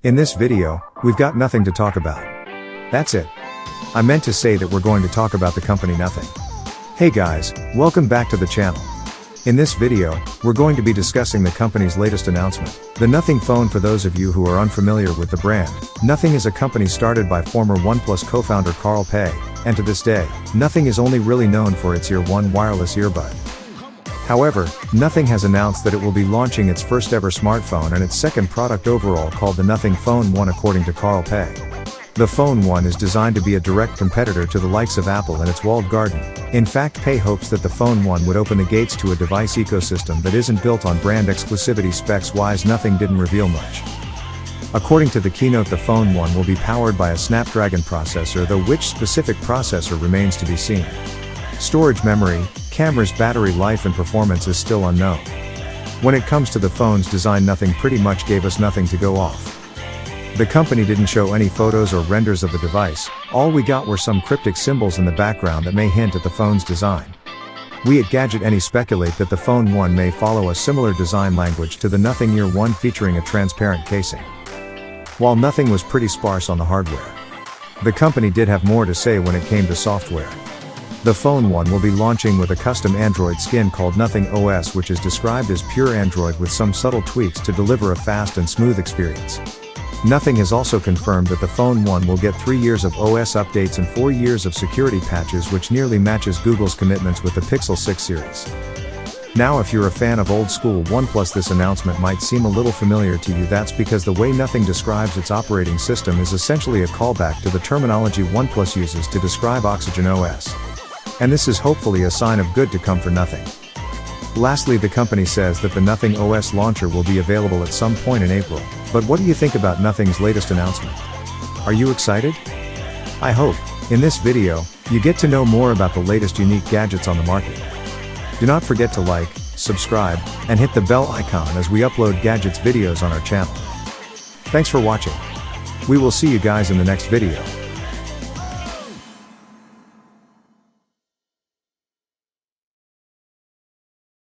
In this video, we've got nothing to talk about. That's it. I meant to say that we're going to talk about the company Nothing. Hey guys, welcome back to the channel. In this video, we're going to be discussing the company's latest announcement, the Nothing phone. For those of you who are unfamiliar with the brand, Nothing is a company started by former OnePlus co-founder Carl Pei, and to this day, Nothing is only really known for its Ear One wireless earbud. However, Nothing has announced that it will be launching its first ever smartphone and its second product overall, called the Nothing Phone 1, according to Carl Pei. The Phone 1 is designed to be a direct competitor to the likes of Apple and its walled garden. In fact, Pei hopes that the Phone 1 would open the gates to a device ecosystem that isn't built on brand exclusivity. Specs-wise, Nothing didn't reveal much. According to the keynote, the Phone 1 will be powered by a Snapdragon processor, though which specific processor remains to be seen. Storage memory, cameras, battery life and performance is still unknown. When it comes to the phone's design, Nothing pretty much gave us nothing to go off. The company didn't show any photos or renders of the device. All we got were some cryptic symbols in the background that may hint at the phone's design. We at Gadget speculate that the Phone 1 may follow a similar design language to the Nothing Ear 1, featuring a transparent casing. While Nothing was pretty sparse on the hardware, the company did have more to say when it came to software. The Phone 1 will be launching with a custom Android skin called Nothing OS, which is described as pure Android with some subtle tweaks to deliver a fast and smooth experience. Nothing has also confirmed that the Phone 1 will get 3 years of OS updates and 4 years of security patches, which nearly matches Google's commitments with the Pixel 6 series. Now, if you're a fan of old school OnePlus, this announcement might seem a little familiar to you. That's because the way Nothing describes its operating system is essentially a callback to the terminology OnePlus uses to describe Oxygen OS. And this is hopefully a sign of good to come for Nothing. Lastly, the company says that the Nothing OS launcher will be available at some point in April. But what do you think about Nothing's latest announcement? Are you excited? I hope, in this video, you get to know more about the latest unique gadgets on the market. Do not forget to like, subscribe, and hit the bell icon as we upload gadgets videos on our channel. Thanks for watching. We will see you guys in the next video.